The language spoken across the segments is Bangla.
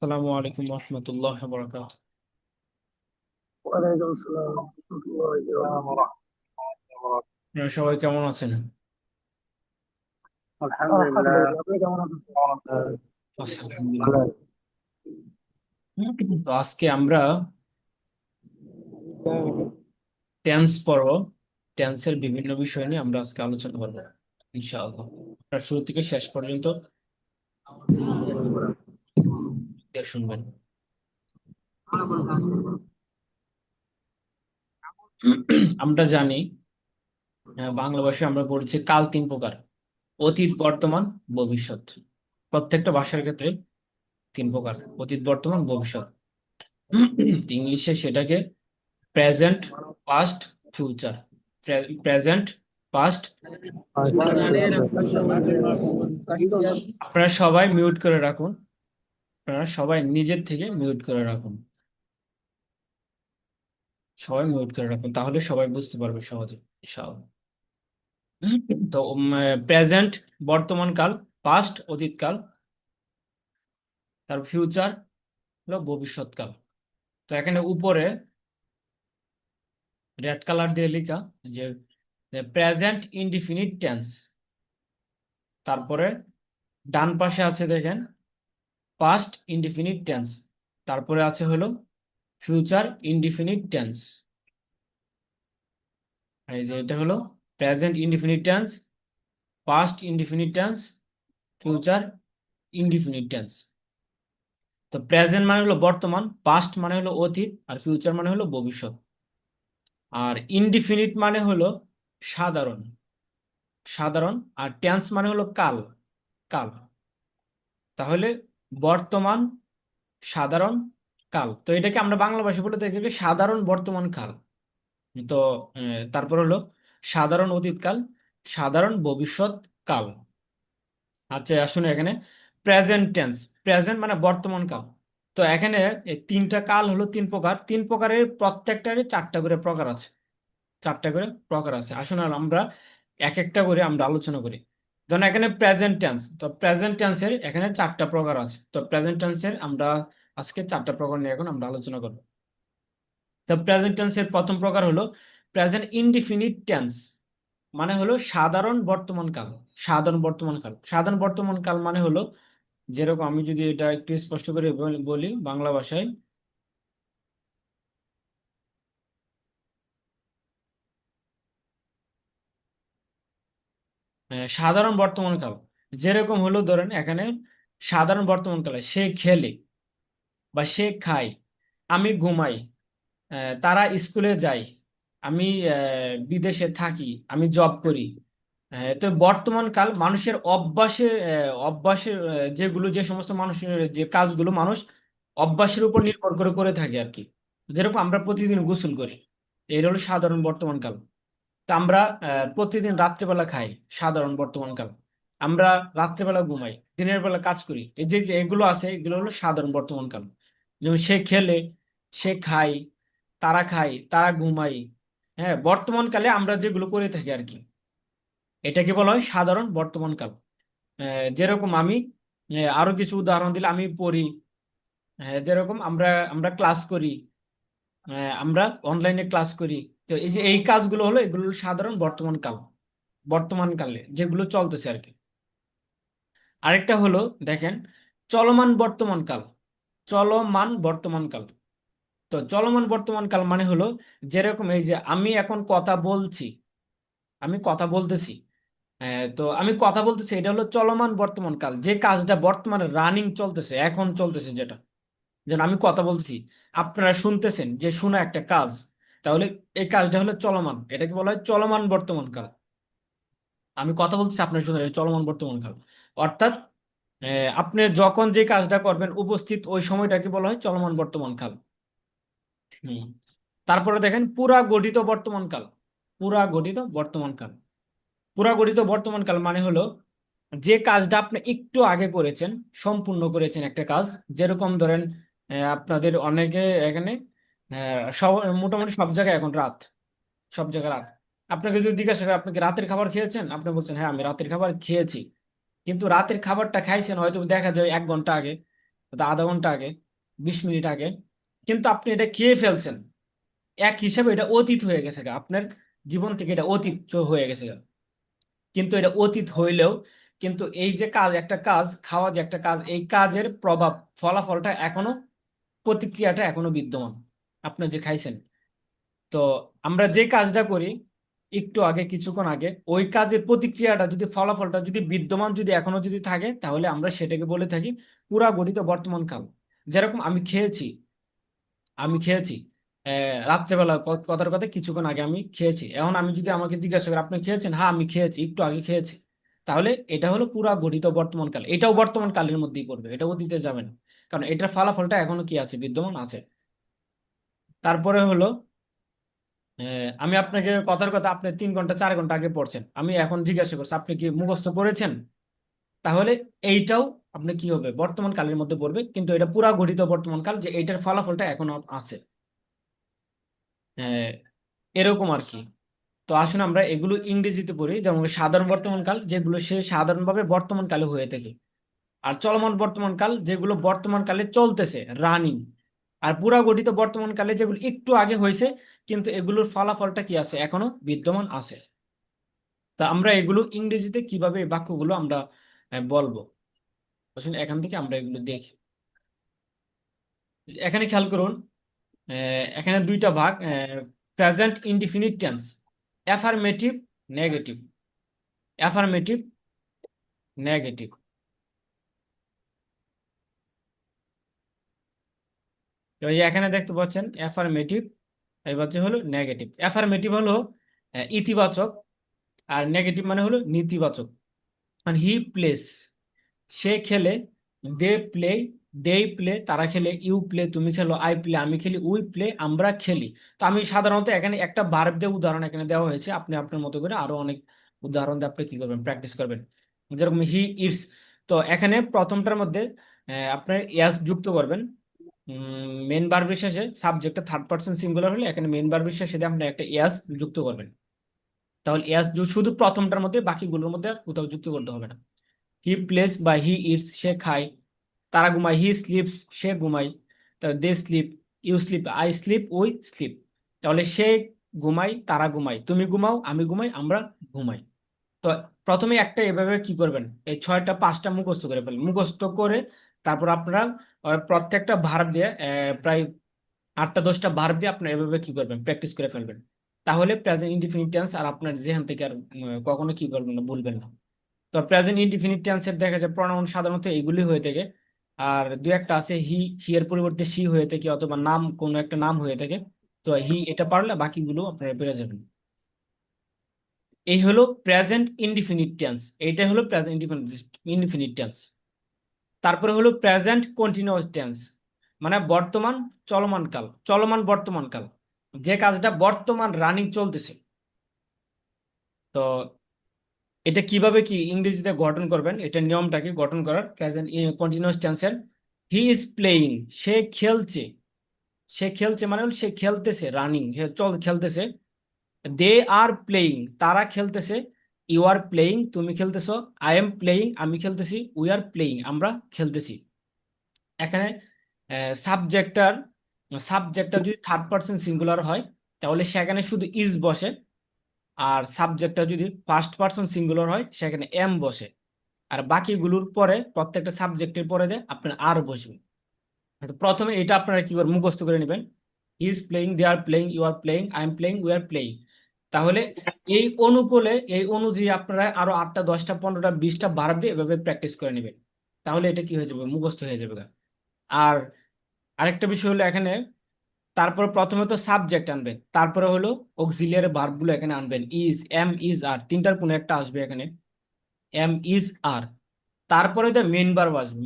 আসসালামু আলাইকুম রহমতুল্লাহ বরকাত। ওয়ালাইকুম আসসালাম রহমতুল্লাহি ওয়া বারাকাতুহু। আপনারা সবাই কেমন আছেন? আলহামদুলিল্লাহ, আপনি কেমন আছেন স্যার? আছি ভালো আলহামদুলিল্লাহ। আছি। তো আজকে আমরা টেন্স পড়ব। টেন্সের বিভিন্ন বিষয় নিয়ে আমরা আজকে আলোচনা করবো ইনশাআল্লাহ। আপনারা শুরু থেকে শেষ পর্যন্ত দিয়ে শুনবেন। আমরা জানি, বাংলা ভাষায় আমরা পড়ছি কাল তিন প্রকার: অতীত, বর্তমান, ভবিষ্যৎ। প্রত্যেকটা ভাষার ক্ষেত্রে তিন প্রকার: অতীত, বর্তমান, ভবিষ্যৎ। ইংলিশে সেটাকে present, past, future. Present, past. আপনারা সবাই মিউট করে রাখুন। আপনারা সবাই নিজের থেকে মিউট করে রাখুন। সবাই মিউট করে রাখুন, তাহলে সবাই বুঝতে পারবে সহজে ইনশাআল্লাহ। তো প্রেজেন্ট বর্তমান কাল, পাস্ট অতীতকাল, তারপর ফিউচার হলো ভবিষ্যৎকাল। তো এখানে উপরে রেড কালার দিয়ে লেখা যে প্রেজেন্ট ইনডিফিনিট টেন্স। তারপরে ডান পাশে আছে দেখেন পাস্ট ইনডিফিনিট টেন্স। তারপরে আছে হলো ফিউচার ইনডিফিনিট টেন্স। এই যে এটা হলো present indefinite tense, past indefinite tense, future indefinite tense. তো প্রেজেন্ট মানে হলো বর্তমান, পাস্ট মানে হলো অতীত, আর ফিউচার মানে হলো ভবিষ্যৎ। আর ইনডিফিনিট মানে হলো সাধারণ, সাধারণ। আর টেন্স মানে হলো কাল, কাল। তাহলে বর্তমান, সাধারণ, কাল। তো এটাকে আমরা বাংলা ভাষায় বলে থাকি যে সাধারণ বর্তমান কাল। তো তারপর হলো সাধারণ অতীতকাল, সাধারণ ভবিষ্যৎ কাল। আচ্ছা আসুন এখানে প্রেজেন্ট টেন্স। প্রেজেন্ট মানে বর্তমান কাল। তো এখানে এই তিনটা কাল হলো তিন প্রকার। তিন প্রকারের প্রত্যেকটারই চারটা করে প্রকার আছে, চারটা করে প্রকার আছে। আসুন আর আমরা এক একটা করে আমরা আলোচনা করি। ধরুন এখানে প্রেজেন্ট টেন্স, তো প্রেজেন্ট টেন্সের এখানে চারটা প্রকার আছে। তো প্রেজেন্ট টেন্সের আমরা আজকে চারটা প্রকার নিয়ে এখন আমরা আলোচনা করব। তো প্রেজেন্ট টেন্সের প্রথম প্রকার হলো প্রেজেন্ট ইনডিফিনিট টেন্স, মানে হলো সাধারণ বর্তমান কাল। সাধারণ বর্তমান কাল, সাধারণ বর্তমান কাল মানে হলো, যেরকম আমি যদি এটা একটু স্পষ্ট করে বলি বাংলা ভাষায়, সাধারণ বর্তমান কাল যেরকম হলো, ধরেন এখানে সাধারণ বর্তমান কালে সে খেলে বা সে খায়, আমি ঘুমাই, তারা স্কুলে যায়, আমি বিদেশে থাকি, আমি জব করি। তো বর্তমান কাল মানুষের অভ্যাসে, অভ্যাসের যেগুলো, যে সমস্ত মানুষের যে কাজগুলো মানুষ অভ্যাসের উপর নির্ভর করে করে থাকে আর কি। যেরকম আমরা প্রতিদিন গোসল করি, এটা হলো সাধারণ বর্তমান কাল। তা আমরা প্রতিদিন রাত্রেবেলা খাই, সাধারণ বর্তমান কাল। আমরা রাত্রেবেলা ঘুমাই, দিনের বেলা কাজ করি, এই যে যে এগুলো আছে এগুলো হলো সাধারণ বর্তমান কাল। যেমন সে খেলে, সে খায়, তারা খায়, তারা ঘুমায়। হ্যাঁ, বর্তমান কালে আমরা যেগুলো করে থাকি আর কি, এটাকে বলা হয় সাধারণ বর্তমান কাল। যেরকম আমি আরো কিছু উদাহরণ দিলে, আমি পড়ি, যেরকম আমরা আমরা ক্লাস করি, আমরা অনলাইনে ক্লাস করি। তো এই যে এই কাজগুলো হলো, এগুলো হলো সাধারণ বর্তমান কাল, বর্তমান কালে যেগুলো চলতেছে আর কি। আরেকটা হলো দেখেন চলমান বর্তমান কাল, চলমান বর্তমান কাল। তো চলমান বর্তমান কাল মানে হলো, যেরকম এই যে আমি এখন কথা বলছি, আমি কথা বলতেছি, তো আমি কথা বলতেছি, এটা হলো চলমান বর্তমান কাল। যে কাজটা বর্তমানে রানিং চলতেছে, এখন চলতেছে, যেটা যেন আমি কথা বলতেছি, আপনারা শুনতেছেন, যে শোনা একটা কাজ, তাহলে এই কাজটা হলো চলমান, এটাকে বলা হয় চলমান বর্তমান কাল। আমি কথা বলতেছি, আপনার শুনে, এটা চলমান বর্তমান কাল। অর্থাৎ আপনি যখন যে কাজটা করবেন উপস্থিত ওই সময়টাকে বলা হয় চলমান বর্তমান কাল। হুম। তারপরে দেখেন পুরা গঠিত বর্তমান কাল, পুরা গঠিত বর্তমান কাল। পুরা গঠিত বর্তমান কাল মানে হলো যে কাজটা আপনি একটু আগে করেছেন, সম্পূর্ণ করেছেন একটা কাজ। যেরকম ধরেন আপনাদের অনেকে এখানে সব, মোটামুটি সব জায়গায় এখন রাত, সব জায়গায় রাত। আপনাকে যদি জিজ্ঞাসা করে আপনি কি রাতের খাবার খেয়েছেন, আপনি বলছেন হ্যাঁ আমি রাতের খাবার খেয়েছি। কিন্তু রাতের খাবারটা খাইছেন হয়তো দেখা যায় 1 ঘন্টা আগে, অর্থাৎ আধা ঘন্টা আগে, 20 মিনিট আগে, কিন্তু আপনি এটা খেয়ে ফেলছেন, এক হিসাবে এটা অতীত হয়ে গেছে গা, আপনার জীবন থেকে এটা অতীত হয়ে গেছে গা। কিন্তু এটা অতীত হইলেও কিন্তু এই যে কাজ, একটা কাজ খাওয়া যে একটা কাজ, এই কাজের প্রভাব, ফলাফলটা এখনো, প্রতিক্রিয়াটা এখনো বিদ্যমান, আপনি যে খাইছেন। তো আমরা যে কাজটা করি একটু আগে, কিছুক্ষণ আগে, ওই কাজের প্রতিক্রিয়াটা যদি, ফলাফলটা যদি বিদ্যমান যদি এখনো যদি থাকে, তাহলে আমরা সেটাকে বলে থাকি পুরা গঠিত বর্তমান কাল। যেরকম আমি খেয়েছি রাত্রেবেলা, কথার কথা কিছুক্ষণ আগে আমি খেয়েছি, এখন আমি যদি আমাকে জিজ্ঞাসা করি আপনি খেয়েছেন, হ্যাঁ আমি খেয়েছি, একটু আগে খেয়েছি, তাহলে এটা হলো পুরা গঠিত বর্তমান কাল, এটাও বর্তমান কালের মধ্যেই পড়বে, এটা অতীতে যাবে না, কারণ এটার ফলাফলটা এখনো কি আছে, বিদ্যমান আছে। তারপরে হলো আমি আপনাকে কথার কথা, আপনি 3 ঘন্টা 4 ঘন্টা আগে পড়ছেন, আমি এখন জিজ্ঞাসা করছি আপনি কি মুখস্থ করেছেন, তাহলে এইটাও আপনি কি হবে, বর্তমান কালের মধ্যে পড়বে, কিন্তু এটা পুরা গঠিত বর্তমান কাল, যে এইটার ফলাফলটা এখনো আছে। আহ, এরকম আর কি। তো আসুন আমরা এগুলো ইংরেজিতে পড়ি, যেমন সাধারণ বর্তমান কাল, যেগুলো সে সাধারণভাবে বর্তমান কালে হয়ে থাকে, আর চলমান বর্তমান কাল যেগুলো বর্তমান কালে চলতেছে, রানিং। আর পুরা গঠিত বর্তমান কালে যেগুলো একটু আগে হয়েছে, কিন্তু এগুলোর ফলাফলটা কি আছে, এখনো বিদ্যমান আছে। তা আমরা এগুলো ইংরেজিতে কিভাবে এই বাক্যগুলো আমরা বলবো, আসলে এখান থেকে আমরা এগুলো দেখি। এখানে খেয়াল করুন, এখানে দুইটা ভাগ, present indefinite tense, affirmative, negative, affirmative, negative. তো এই যে এখানে দেখতে পাচ্ছেন অ্যাফার্মেটিভ, এবার যে হলো নেগেটিভ। অ্যাফার্মেটিভ হলো ইতিবাচক, আর নেগেটিভ মানে হলো নেতিবাচক। মানে হি প্লেস, সে খেলে, দে প্লে, দেই প্লে, তারা খেলে, ইউ প্লে, তুমি খেলো, আই প্লে, আমি খেলি, উই প্লে, আমরা খেলি। তো আমি সাধারণত এখানে একটা ভার্ব দিয়ে উদাহরণ এখানে দেওয়া হয়েছে, আপনি আপনার মতো করে আরো অনেক উদাহরণ দিয়ে আপনি কি করবেন, প্র্যাকটিস করবেন। যেরকম হি ইটস, তো এখানে প্রথমটার মধ্যে আপনার ইয়াস যুক্ত করবেন, মেন ভার্বের শেষে, সাবজেক্টটা থার্ড পারসন সিঙ্গুলার হলে এখানে মেন ভার্বের শেষে দিয়ে আপনি একটা ইয়াস যুক্ত করবেন। তাহলে ইয়াস শুধু প্রথমটার মধ্যে, বাকিগুলোর মধ্যে আর কোথাও যুক্ত করতে হবে না। হি প্লেস বা হি ইটস, সে খায়, তারা ঘুমায়, হি স্লিপস, সে ঘুমায়, তাহলে they sleep, you sleep, I sleep, we sleep. তাহলে সে ঘুমায়, তারা ঘুমায়, তুমি ঘুমাও, আমি ঘুমাই, আমরা ঘুমাই। তো প্রথমে একটা এভাবে কি করবেন, এই 6টা 5টা মুখস্থ করে ফেলেন, মুখস্থ করে তারপর আপনারা প্রত্যেকটা ভার্ব দিয়ে প্রায় 8টা 10টা ভার্ব দিয়ে আপনার এভাবে কি করবেন, প্র্যাকটিস করে ফেলবেন। তাহলে প্রেজেন্ট ইনডিফিনিট টেন্স আর আপনার যেখান থেকে আর কখনো কি করবেন না, ভুলবেন না। তো প্রেজেন্ট ইনডিফিনিট টেন্সের দেখা যায় প্রনাউন সাধারণত এইগুলি হয়ে থাকে, আর দু একটা আছে হি এর পরিবর্তে সি হয়ে থাকে, অথবা নাম, কোনো একটা নাম হয়ে থাকে। তো হি এটা পারলে বাকিগুলো আপনারা পেরে যাবেন। এই হলো প্রেজেন্ট ইনডিফিনিট টেন্স, এইটা হলো প্রেজেন্ট ইনডিফিনিট টেন্স। তারপরে হলো প্রেজেন্ট কন্টিনিউয়াস টেন্স, মানে বর্তমান চলমান কাল, চলমান বর্তমান কাল, যে কাজটা বর্তমান রানিং চলতেছে। তো এটা কিভাবে কি ইংরেজিতে গঠন করবেন, এটা নিয়মটাকে গঠন করার প্রেজেন্ট কন্টিনিউয়াস টেন্সের, হি ইজ প্লেয়িং, সে খেলছে, সে খেলছে মানে হলো সে খেলতেছে, রানিং, খেলতেছে। দে আর প্লেয়িং, তারা খেলতেছে, ইউ আর প্লেয়িং, তুমি খেলতেছো, আই এম প্লেয়িং, আমি খেলতেছি, উই আর প্লেয়িং, আমরা খেলতেছি। এখানে সাবজেক্টটার সাবজেক্টটা যদি থার্ড পার্সন সিঙ্গুলার হয়, তাহলে সেখানে শুধু ইজ বসে। আর সাবজেক্টটা যদি ফার্স্ট পার্সন সিঙ্গুলার হয়, সেখানে এম বসে। আর বাকিগুলোর পরে, প্রত্যেকটা সাবজেক্টের পরে দিয়ে আপনার আর বসবে। তো প্রথমে এটা আপনারা কি করে মুখস্থ করে নেবেন, he is playing, they are playing, you are playing, I am playing, we are playing. তাহলে এই অনুকূলে, এই অনুযায়ী আপনারা আরো 8টা 10টা 15টা 20টা ভার্ব দিয়ে এভাবে প্র্যাকটিস করে নেবেন। তাহলে এটা কি হয়ে যাবে, মুখস্থ হয়ে যাবে গা। আর আরেকটা বিষয় হলো এখানে, তারপরে প্রথমে তো সাবজেক্ট আনবেন, তারপরে হলো অক্সিলিয়ারি ভার্ব গুলো এখানে আনবেন, ইজ, এম, ইজ, আর, তিনটার কোনো একটা আসবে এখানে, এম, ইজ, আর। তারপরে যে মেন ভার্ব আসবে,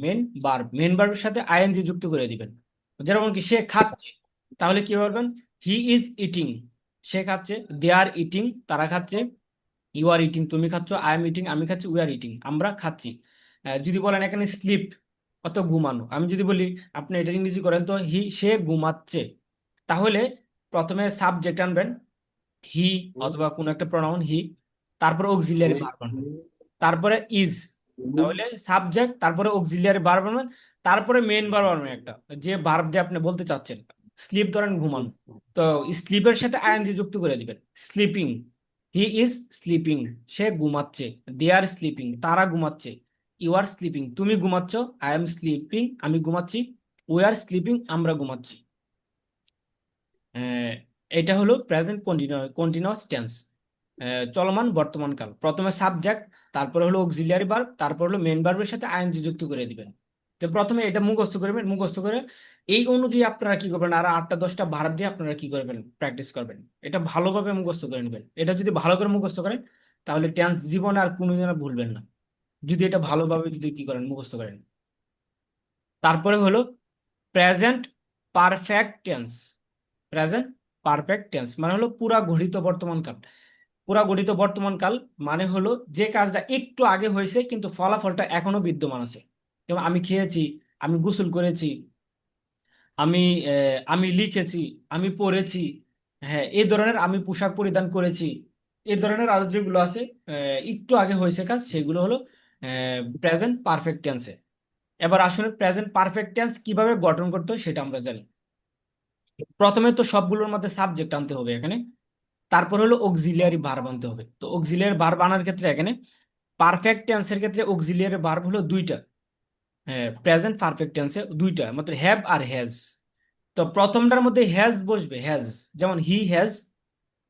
মেন ভার্বের সাথে আইএনজি যুক্ত করে দিবেন। যেমন কি সে খাচ্ছে, তাহলে কি বলবেন, হি ইজ ইটিং, সে খাচ্ছে, দে আর ইটিং, তারা খাচ্ছে, ইউ আর ইটিং, তুমি খাচ্ছ, আই এম ইটিং, আমি খাচ্ছি, উই আর ইটিং, আমরা খাচ্ছি। যদি বলেন এখানে স্লিপ, অত ঘুমানো, আমি যদি বলি আপনি এটা ইংরেজি করেন, তো সে ঘুমাচ্ছে, তাহলে প্রথমে সাবজেক্ট আনবেন, হি, অথবা কোনো একটা প্রনাউন হি, তারপরে অক্সিলিয়ারি ভার্ব আনবেন, তারপরে ইজ, তাহলে সাবজেক্ট, তারপরে অক্সিলিয়ারি ভার্ব আনবেন, তারপরে মেইন ভার্ব বানাবেন একটা, যে ভার্ব দিয়ে আপনি বলতে চাচ্ছেন। স্লিপ ধরেন ঘুমানো, তো স্লিপের সাথে আইএনজি যুক্ত করে দিবেন। স্লিপিং, হি ইজ স্লিপিং, সে ঘুমাচ্ছে। দে আর স্লিপিং, তারা ঘুমাচ্ছে। ইউ আর স্লিপিং, তুমি ঘুমাচ্ছ। আই এম স্লিপিং, আমি ঘুমাচ্ছি। উই আর স্লিপিং, আমরা ঘুমাচ্ছি। আহ, এটা হলো প্রেজেন্ট কন্টিনিউয়াস টেন্স, চলমান বর্তমান কাল। প্রথমে সাবজেক্ট, তারপরে হলো অক্সিলিয়ারি ভার্ব, তারপর হলো মেইন ভার্বের সাথে আইএনজি যুক্ত করে দিবেন। তো প্রথমে এটা মুখস্থ করবেন, মুখস্থ করে এই অনুযায়ী আপনারা কি করবেন, আর 8টা 10টা ভার্ব দিয়ে আপনারা কি করবেন, প্র্যাকটিস করবেন। এটা ভালোভাবে মুখস্থ করে নেবেন। এটা যদি ভালো করে মুখস্থ করেন, তাহলে টেন্স জীবনে আর কোনোদিন আর ভুলবেন না, যদি এটা ভালোভাবে যদি কি করেন, মুখস্থ করেন। তারপরে হলো present perfect tense. Present perfect tense মানে হলো পুরা ঘটিত বর্তমান কাল। পুরা ঘটিত বর্তমান কাল মানে হলো যে কাজটা একটু আগে হয়েছে কিন্তু ফলাফলটা এখনো বিদ্যমান আছে। যেমন আমি খেয়েছি, আমি গোসল করেছি, আমি আমি লিখেছি, আমি পড়েছি। হ্যাঁ, এই ধরনের, আমি পোশাক পরিধান করেছি। এই ধরনের আরো যেগুলো আছে, একটু আগে হয়েছে কাজ, সেগুলো হলো প্রেজেন্ট পারফেক্ট টেন্সে। এবার আসলে প্রেজেন্ট পারফেক্ট টেন্স কিভাবে গঠন করতে হয় সেটা আমরা জানি। প্রথমে তো সবগুলোর মধ্যে সাবজেক্ট আনতে হবে এখানে, তারপর হলো অক্সিলিয়ারি ভার্ব আনতে হবে। তো অক্সিলিয়ারি ভার্ব আনার ক্ষেত্রে এখানে পারফেক্ট টেন্সের ক্ষেত্রে অক্সিলিয়ারি ভার্ব হলো দুইটা। হ্যাঁ, প্রেজেন্ট পারফেক্ট টেন্সে দুইটা, মাত্র হ্যাভ আর হ্যাজ। তো প্রথমটার মধ্যে হ্যাজ বসবে, হ্যাজ। যেমন হি হ্যাজ,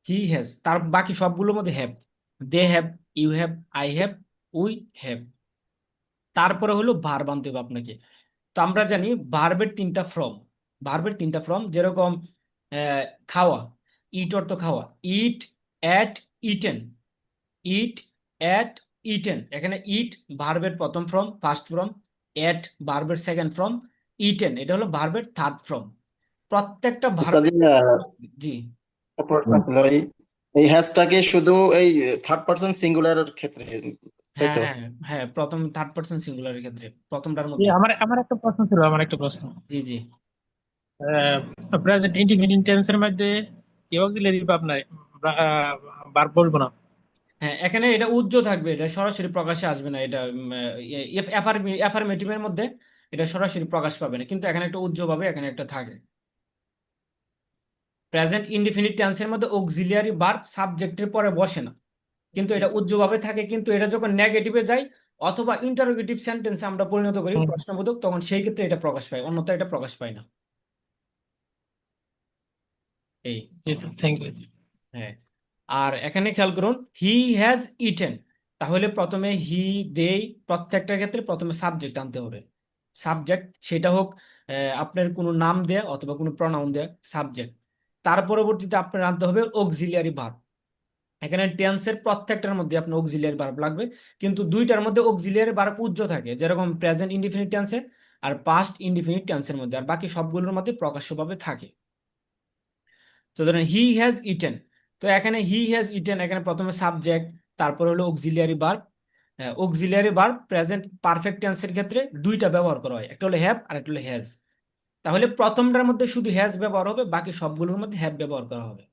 হি হ্যাজ। তার বাকি সবগুলোর মধ্যে have. They have, you have, I have, we have. তারপরে হলো ভার্ব আনতে হবে আপনাকে। তো আমরা জানি ভার্বের 3টা ফর্ম। ভার্বের 3টা ফর্ম, যেরকম খাওয়া, ইট অর্থ খাওয়া, eat, ate, eaten. Eat, ate, eaten. এখানে ইট ভার্বের প্রথম ফর্ম, ফার্স্ট ফর্ম। অ্যাট ভার্বের সেকেন্ড ফর্ম। ইটেন এটা হলো ভার্বের থার্ড ফর্ম। প্রত্যেকটা উস্তাদ ভার্বের। জি, জি। প্রশ্ন ছিল এই এই হ্যাশটাকে শুধু এই থার্ড পার্সন সিঙ্গুলার ক্ষেত্রে, তাই হ্যাঁ তো? হ্যাঁ হ্যাঁ, প্রথম থার্ড পার্সন সিঙ্গুলারের ক্ষেত্রে, প্রথমটার জি, মধ্যে। আমার আমার একটা প্রশ্ন ছিল, আমার একটা প্রশ্ন। জি জি। প্রেজেন্ট ইনডিফিনিট টেন্সের মধ্যে কি অক্সিলারি ভার্ব নাই, ভার্ব বসবো না? হ্যাঁ, এখানে এটা উজ্জ্ব থাকবে, এটা সরাসরি প্রকাশে আসবে না। এটা অ্যাফার্মেটিভের মধ্যে এটা সরাসরি প্রকাশ পাবে না, কিন্তু এখানে একটা উজ্জ্ব ভাবে এখানে একটা থাকে। প্রেজেন্ট ইনডিফিনিট টেন্সের মধ্যে অক্সিলিয়ারি ভার্ব সাবজেক্টের পরে বসে না, কিন্তু এটা উজ্জ্বভাবে থাকে। কিন্তু এটা যখন নেগেটিভে যায় অথবা ইন্টারোগেটিভ সেন্টেন্সে আমরা পরিণত করি, হুম, প্রশ্নবোধক, তখন সেই ক্ষেত্রে এটা প্রকাশ পায়, অন্যথায় এটা প্রকাশ পায় না। এই। জি স্যার, থ্যাংক ইউ। হ্যাঁ। আর এখানে খেয়াল করুন, হি হ্যাজ ইটেন, তাহলে প্রথমে হি, দে, প্রত্যেকটার ক্ষেত্রে প্রথমে সাবজেক্ট আনতে হবে। সাবজেক্ট, সেটা হোক আপনার কোনো নাম দেয়া অথবা কোনো প্রনাউন দেয়া সাবজেক্ট। তার পরবর্তীতে আপনার আনতে হবে অক্সিলিয়ারি ভার্ব। এখানে টেন্সের প্রত্যেকটার মধ্যে আপনার অক্সিলিয়ারি ভার্ব লাগবে, কিন্তু দুইটার মধ্যে অক্সিলিয়ারি ভার্ব উজ্জ্ব থাকে, যেরকম প্রেজেন্ট ইনডিফিনিট টেন্সে আর পাস্ট ইনডিফিনিট টেন্সের মধ্যে, আর বাকি সবগুলোর মধ্যে প্রকাশ্যভাবে থাকে। তো ধরেন হি হ্যাজ ইটেন, তো এখানে হি হ্যাজ ইটেন, এখানে প্রথমে সাবজেক্ট, তারপর হলো auxiliary verb. Auxiliary verb present perfect টেন্সের ক্ষেত্রে দুইটা ব্যবহার করা হয়, একটা হলো হ্যাভ আর একটা হলো হ্যাজ। তাহলে প্রথমটার মধ্যে শুধু হ্যাজ ব্যবহার হবে, বাকি সবগুলোর মধ্যে হ্যাভ ব্যবহার করা হবে।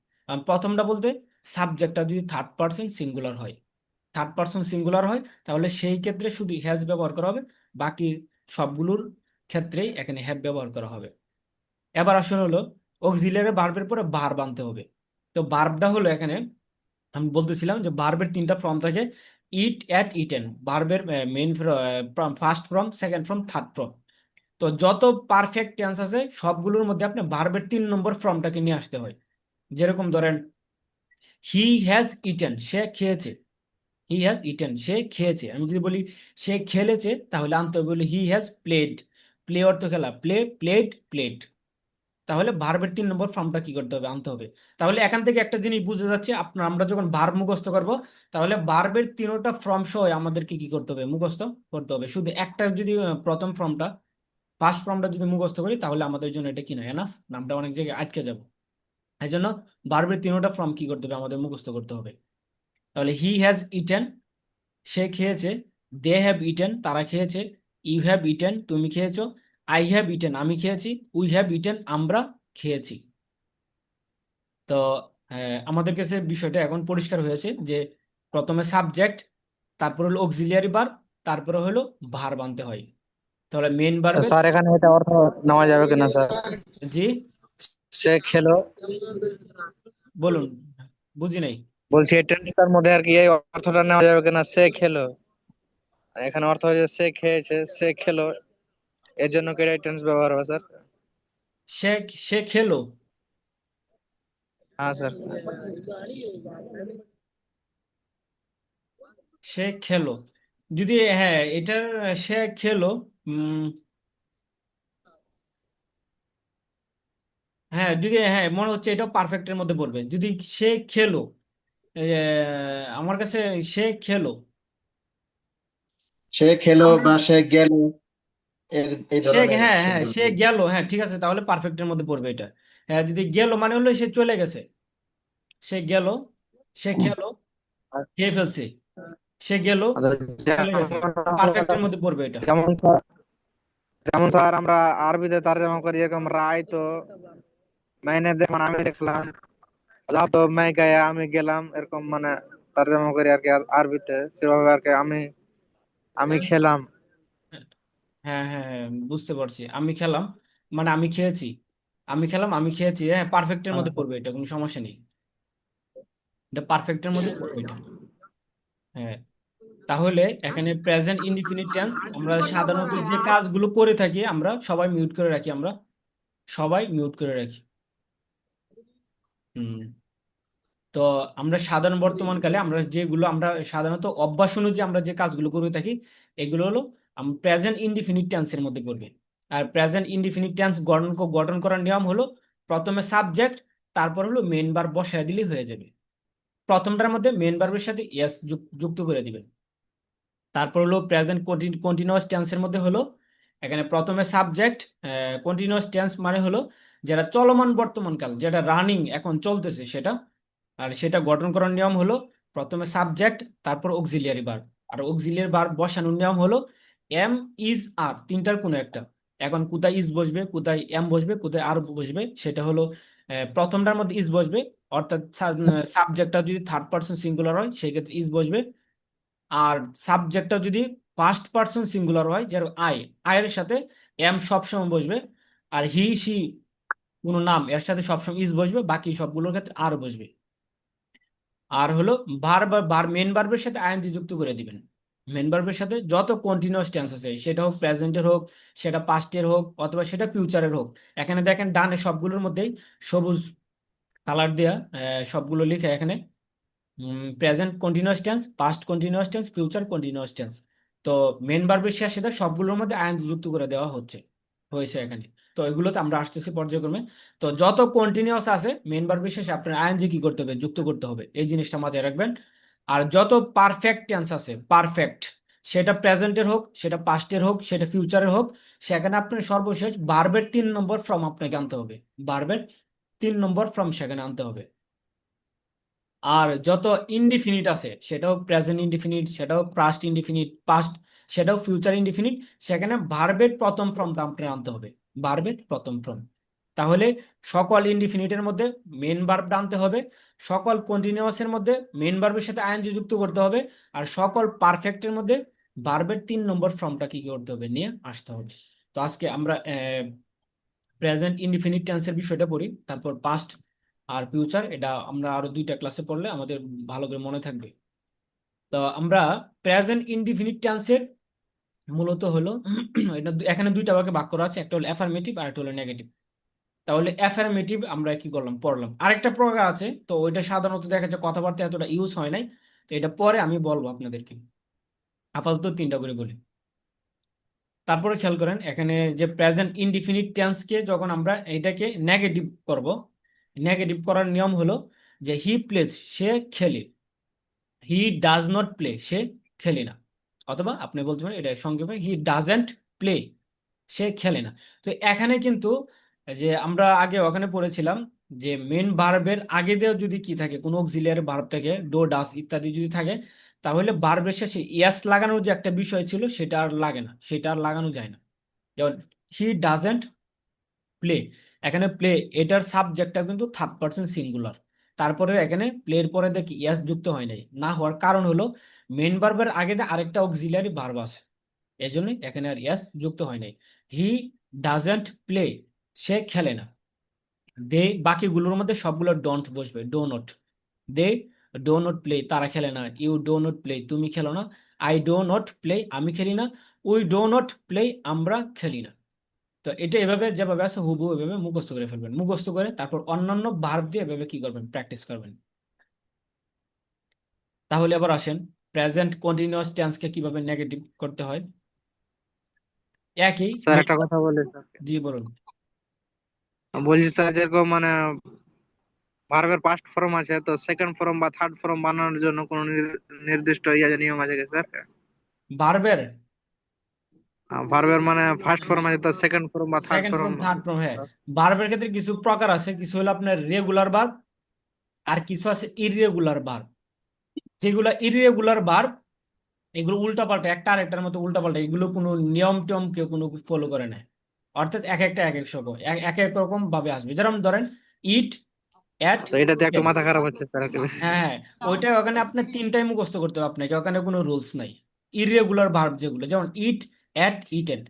প্রথমটা বলতে সাবজেক্টটা যদি থার্ড পারসন সিঙ্গুলার হয়, থার্ড পারসন সিঙ্গুলার হয়, তাহলে সেই ক্ষেত্রে শুধু হ্যাজ ব্যবহার করা হবে, বাকি সবগুলোর ক্ষেত্রেই এখানে হ্যাভ ব্যবহার করা হবে। এবার আসলে হলো অক্সিলিয়ারি ভার্বের পরে ভার্ব আনতে হবে। তো ভার্বটা হলো এখানে, আমি বলতেছিলাম যে ভার্বের 3টা ফর্ম থাকে। ইট, অ্যাট, ইটেন ভার্বের main first form, second form, third form. তো যত পারফেক্ট টেন্স আছে সবগুলোর মধ্যে আপনি ভার্বের 3 নম্বর ফর্মটাকে নিয়ে আসতে হয়। যেরকম ধরেন হি হ্যাজ ইটেন, সে খেয়েছে। হি হ্যাজ ইটেন, সে খেয়েছে। আমি যদি বলি সে খেলেছে, তাহলে আনতে হবে বলি হি হ্যাজ প্লেড। প্লে অর্থ খেলা, প্লে, প্লেড, প্লেড। তাহলে ভার্বের 3 নম্বর ফর্মটা কি করতে হবে, আনতে হবে। তাহলে এখান থেকে একটা জিনিস বুঝে যাচ্ছে, আপনার আমরা যখন ভার্ব মুখস্থ করব, তাহলে ভার্বের 3টা ফর্ম সহ আমাদেরকে কি করতে হবে, মুখস্থ করতে হবে। শুধু একটা যদি প্রথম ফর্মটা, ফার্স্ট ফর্মটা যদি মুখস্থ করি, তাহলে আমাদের জন্য এটা কি না, এনাফ, নামটা অনেক জায়গায় আটকে যাব। এই জন্য ভার্বের 3টা ফর্ম কি করতে হবে, আমাদের মুখস্থ করতে হবে। তাহলে হি হ্যাজ ইটেন, সে খেয়েছে। দে হ্যাভ ইটেন, তারা খেয়েছে। ইউ হ্যাভ ইটেন, তুমি খেয়েছো। আই হ্যাভ ইটেন, আমি খেয়েছি। উই হ্যাভ ইটেন, আমরা খেয়েছি। তো আমাদের কাছে বিষয়টা এখন পরিষ্কার হয়েছে যে প্রথমে সাবজেক্ট, তারপর হলো অক্সিলিয়ারি ভার্ব, তারপরে হলো ভার্ব আনতে হয়। তাহলে মেন ভার্বের স্যার এখানে এটা অর্থ নেওয়া যাবে কিনা স্যার? জি সে খেলো, বলুন, বুঝি নাই। বলছি এই টেন্সটার মধ্যে আর কি এই অর্থটা নেওয়া যাবে কিনা, সে খেলো। এখানে অর্থ হচ্ছে সে খেয়েছে, সে খেলো, এর জন্য কি এই টেন্স ব্যবহার হবে স্যার? সে সে খেলো, হ্যাঁ স্যার। সে খেলো, যদি হ্যাঁ এটার সে খেলো, উম হ্যাঁ যদি হ্যাঁ মনে হচ্ছে এটাও পারফেক্টের মধ্যে পড়বে যদি সে খেলো। আমার কাছে সে খেলো, সে খেলো আমরা বা সে গেল, এই সে ধরনের হ্যাঁ হ্যাঁ শব্দগুলো। সে গেল, হ্যাঁ ঠিক আছে, তাহলে পারফেক্টের মধ্যে পড়বে এটা। হ্যাঁ যদি গেল মানে হলো সে চলে গেছে, সে গেল, সে খেলো, খেয়ে ফেলছে, সে গেল, আচ্ছা, চলে যেমন গেছে, পারফেক্টের মধ্যে পড়বে এটা। যেমন স্যার, যেমন স্যার আমরা আরবিতে তরজমা করি এরকম রায় তো মাইনে মানে আমি দেখলাম, যা তো मैं गया আমি গেলাম, এরকম মানে তরজমা করি আর কি আরবিতে, সেভাবে আর কি আমি আমি খেলাম। হ্যাঁ হ্যাঁ হ্যাঁ বুঝতে পারছি, আমি খেলাম মানে আমি খেয়েছি, আমি খেলাম আমি খেয়েছি, হ্যাঁ পারফেক্টের মধ্যে পড়বে এটা, কোনো সমস্যা নেই, এটা পারফেক্টের মধ্যে পড়বে এটা। হ্যাঁ তাহলে এখানে প্রেজেন্ট ইনডিফিনিট টেন্স আমরা সাধারণত যে কাজগুলো করে থাকি আমরা সবাই মিউট করে রাখি, আমরা সবাই মিউট করে রাখি। হুম। তো আমরা সাধারণ বর্তমানকালে আমরা যেগুলো আমরা সাধারণত অভ্যাস অনুযায়ী আমরা যে কাজগুলো করে থাকি এগুলো হলো প্রেজেন্ট ইনডিফিনিট টেন্সের মধ্যে পড়বে। আর প্রেজেন্ট ইনডিফিনিট টেন্স গঠন করার নিয়ম হলো প্রথমে সাবজেক্ট, তারপর হলো মেন ভার্ব বসায় দিলেই হয়ে যাবে। প্রথমটার মধ্যে মেন ভার্বের সাথে এস যুক্ত করে দিবেন। তারপর হলো প্রেজেন্ট কন্টিনিউয়াস টেন্সের মধ্যে হলো এখানে প্রথমে সাবজেক্ট, কন্টিনিউয়াস টেন্স মানে হলো যেটা চলমান বর্তমানকাল, যেটা রানিং এখন চলতেছে সেটা। আর সেটা গঠন করার নিয়ম হলো প্রথমে সাবজেক্ট, তারপর অক্সিলিয়ারি ভার্ব। আর অক্সিলিয়ারি ভার্ব বসানোর নিয়ম হলো এম, ইজ, আর তিনটার কোনো একটা। এখন কোথায় ইজ বসবে, কোথায় এম বসবে, কোথায় আর বসবে, সেটা হলো প্রথমটার মধ্যে ইজ বসবে, অর্থাৎ সাবজেক্টটা যদি থার্ড পার্সন সিঙ্গুলার হয় সেই ক্ষেত্রে ইজ বসবে। আর সাবজেক্টটা যদি ফার্স্ট পার্সন সিঙ্গুলার হয়, যেমন আই, আয়ের সাথে এম সবসময় বসবে। আর হি, সি কোনো নাম এর সাথে সবসময় ইজ বসবে, বাকি সবগুলোর ক্ষেত্রে আর বসবে। আর হলো মেন ভার্বের সাথে আইএনজি যুক্ত করে দিবেন। মেন ভার্বের সাথে যত কন্টিনিউয়াস টেন্স আছে, সেটা হোক প্রেজেন্টের হোক, সেটা পাস্টের হোক, অথবা সেটা ফিউচারের হোক। এখানে দেখেন ডানে সবগুলোর মধ্যেই সবুজ কালার দেয়া সবগুলো লিখে এখানে present continuous tense, past continuous tense, future continuous tense. তো মেন ভার্বের সাথে সবগুলোর মধ্যে আইএনজি যুক্ত করে দেওয়া হয়েছে এখানে। তো এগুলোতে আমরা আসতেছি পর্যায়ক্রমে। তো যত কন্টিনিউয়াস আছে মেন ভার্বের শেষে আপনার আইএনজি কি করতে হবে, যুক্ত করতে হবে, এই জিনিসটা মাথায় রাখবেন। আর যত পারফেক্ট টেন্স আছে, পারফেক্ট, সেটা প্রেজেন্টের হোক, সেটা পাস্টের হোক, সেটা ফিউচারের হোক, সেখানে আপনার সর্বশেষ ভার্বের 3 নম্বর ফর্ম আপনাকে আনতে হবে, ভার্বের 3 নম্বর ফর্ম সেখানে আনতে হবে। আর যত ইনডিফিনিট আছে, সেটাও প্রেজেন্ট ইনডিফিনিট, সেটাও পাস্ট ইনডিফিনিট, পাস্ট, সেটাও ফিউচার ইনডিফিনিট, সেখানে ভার্বের প্রথম ফর্মটা আপনার আনতে হবে, ভার্বের প্রথম ফর্ম। তাহলে সকল ইনডিফিনিটের মধ্যে মেন ভার্বটা আনতে হবে, সকল কন্টিনিউয়াসের মধ্যে মেন ভার্বের সাথে আইএনজি যুক্ত করতে হবে, আর সকল পারফেক্টের মধ্যে ভার্বের 3 নম্বর ফর্মটা কি করতে হবে, নিয়ে আসতে হবে। তো আজকে আমরা প্রেজেন্ট ইনডিফিনিট টেন্সের বিষয়টা পড়ি, তারপর পাস্ট আর ফিউচার, এটা আমরা আরো 2টা ক্লাসে পড়লে আমাদের ভালো করে মনে থাকবে। তো আমরা প্রেজেন্ট ইনডিফিনিট টেন্সের মূলত হলো এখানে 2টা ভাগে ভাগ করা আছে, একটা হলো অ্যাফার্মেটিভ আর একটা হলো নেগেটিভ। তাহলে অ্যাফার্মেটিভ আমরা কি করলাম, পড়লাম। আরেকটা প্রকার আছে, তো ওইটা সাধারণত দেখা যায় কথাবার্তা এতটা ইউজ হয় নাই, তো এটা পরে আমি বলবো আপনাদেরকে, আপাতত 3টা করে বলি। তারপরে খেয়াল করেন এখানে যে প্রেজেন্ট ইনডিফিনিট টেন্সকে যখন আমরা এটাকে নেগেটিভ করব, নেগেটিভ করার নিয়ম হলো যে হি প্লেস, সে খেলে, হি ডাজ নট প্লে, সে খেলে না। অথবা আপনি বলতে পারেন এটা সংক্ষেপে হি ডাজেন্ট প্লে, সে খেলে না। তো এখানে কিন্তু যে আমরা আগে ওখানে পড়েছিলাম যে মেন ভার্বের আগে দিয়ে যদি কি থাকে, কোনো অক্সিলিয়ারি ভার্ব থাকে, ডো, ডাস ইত্যাদি যদি থাকে, তাহলে ভার্বের শেষে ইয়াস লাগানোর যে একটা বিষয় ছিল সেটা আর লাগে না, সেটা আর লাগানো যায় না। যেমন হি ডাজেন্ট প্লে, এখানে প্লে এটার সাবজেক্টটা কিন্তু থার্ড পার্সন সিঙ্গুলার, তারপরে এখানে প্লের পরে দেখি ইয়াস যুক্ত হয় নাই, না হওয়ার কারণ হলো মেন ভার্বের আগে দিয়ে আরেকটা অক্সিলিয়ারি ভার্ব আছে। এই জন্য এখানে আর এস যুক্ত হয় নাই। হি ডাজেন্ট প্লে, সে খেলে না। দে বাকিগুলোর মধ্যে সবগুলো ডোন্ট বসবে, do not. They do not play, তারা খেলে না। ইউ ডো নট প্লে, তুমি খেলো না। আই ডো নট প্লে, আমি খেলি না। উই ডো নট প্লে, আমরা খেলি না। তো এটা এভাবে যেভাবে আছে হুবহু এভাবে মুখস্থ করে ফেলবেন। মুখস্থ করে তারপর অন্যান্য ভার্ব দিয়ে এভাবে কি করবেন, প্র্যাকটিস করবেন। তাহলে আবার আসেন প্রেজেন্ট কন্টিনিউয়াস টেন্সকে কিভাবে নেগেটিভ করতে হয়। একই স্যার একটা কথা বলি স্যার, জি বলুন। বলছি স্যার যেরকম মানে ভার্বের পাস্ট ফর্ম আছে, তো সেকেন্ড ফর্ম বা থার্ড ফর্ম বানানোর জন্য কোন নির্দিষ্ট নিয়ম আছে কি স্যার? ভার্বের ভার্বের মানে ফার্স্ট ফর্ম আছে, তো সেকেন্ড ফর্ম বা third second form? Form third form, হ্যাঁ। ভার্বের ক্ষেত্রে কিছু প্রকার আছে, কিছু হলো আপনার রেগুলার ভার্ব, আর কিছু আছে ইররেগুলার ভার্ব। যেগুলো ইররেগুলার ভার্ব এগুলো উল্টাপাল্টা, একটা আরেকটার মতো উল্টাপাল্টা, এগুলো কোনো নিয়ম টিয়ম কেউ কোনো ফলো করে না। অর্থাৎ এক একটা এক এক রকম, এক এক রকম ভাবে আসবে। যেরকম ধরেন ইট, অ্যাট, তো এটাতে একটু মাথা খারাপ হচ্ছে স্যার একটু। হ্যাঁ হ্যাঁ, ওইটা ওখানে আপনার তিনটাই মুখস্থ করতে হবে আপনাকে, ওখানে কোনো রুলস নাই। ইররেগুলার ভার্ব যেগুলো, যেমন ইট, অ্যাট, ইটেন।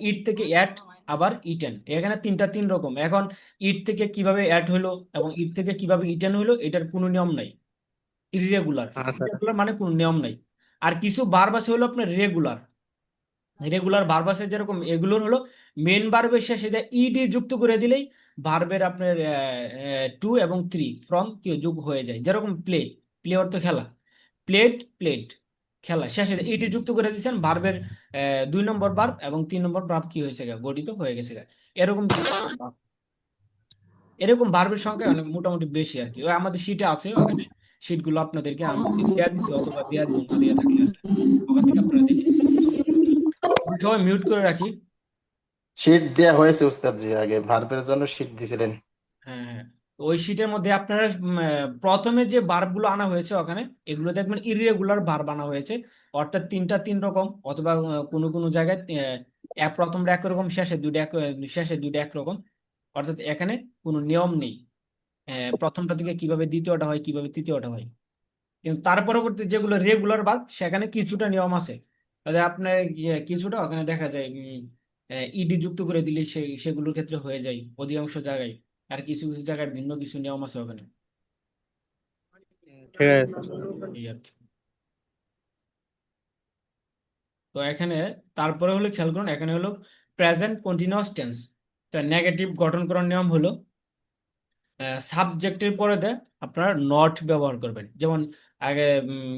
ইট থেকে অ্যাট, আবার ইটেন, এখানে তিন রকম। এখন ইট থেকে কিভাবে অ্যাট হলো এবং ইট থেকে কিভাবে ইটেন হলো, এটার কোনো নিয়ম নাই। ইররেগুলার, হ্যাঁ স্যার। ইররেগুলার মানে কোনো নিয়ম নাই। আর কিছু ভার্ব আছে হলো আপনার রেগুলার। রেগুলার ভার্ব আছে যেরকম, এগুলোর হলো মেন ভার্বের শেষে ইডি যুক্ত করে দিলেই ভার্বের আপনার টু এবং থ্রি ফ্রম কি যোগ হয়ে যায়। যেরকম প্লে, প্লে অর্থ খেলা। প্লেট, প্লেট, খেলা, শেষে ইডি যুক্ত করে দিচ্ছেন, ভার্বের 2 নম্বর ভার্ব এবং 3 নম্বর ভার্ব কি হয়েছে গা, গঠিত হয়ে গেছে গা। এরকম এরকম ভার্বের সংখ্যা অনেক মোটামুটি বেশি আর কি। ওই আমাদের শিটে আছে, ওখানে শিটগুলো আপনাদেরকে আমি দেওয়া দিচ্ছি, অথবা দেওয়া দিব না দেওয়া থাকলে আর কি। ওখান থেকে আপনারা দেখে নিন। সবাই মিউট করে রাখি। শীট দেয়া হয়েছে উস্তাদ জি, আগে ভার্বের জন্য শীট দিছিলেন। হ্যাঁ হ্যাঁ, তো ওই শিটের মধ্যে আপনারা প্রথমে যে ভার্বগুলো আনা হয়েছে ওখানে, এগুলো দেখবেন ইররেগুলার ভার্ব আনা হয়েছে। অর্থাৎ তিনটা তিন রকম, অথবা কোনো কোনো জায়গায় প্রথমটা একরকম, শেষে দুইটা একরকম। অর্থাৎ এখানে কোনো নিয়ম নেই প্রথমটা থেকে কিভাবে দ্বিতীয়টা হয়, কিভাবে তৃতীয়টা হয়। কিন্তু তার পরবর্তী যেগুলো রেগুলার ভার্ব, সেখানে কিছুটা নিয়ম আছে। তাহলে আপনার কিছুটা ওখানে দেখা যায় ইডি যুক্ত করে দিলে সেগুলোর ক্ষেত্রে হয়ে যায় অধিকাংশ জায়গায়। আর কিছু কিছু জায়গায় ভিন্ন কিছু নিয়ম আছে ওখানে। ঠিক আছে স্যার। এই আর কি। তো এখানে তারপরে হলো খেয়াল করুন, এখানে হলো প্রেজেন্ট কন্টিনিউয়াস টেন্স। তো নেগেটিভ গঠন করার নিয়ম হলো সাবজেক্টের পরে আপনারা নট ব্যবহার করবেন। যেমন আগে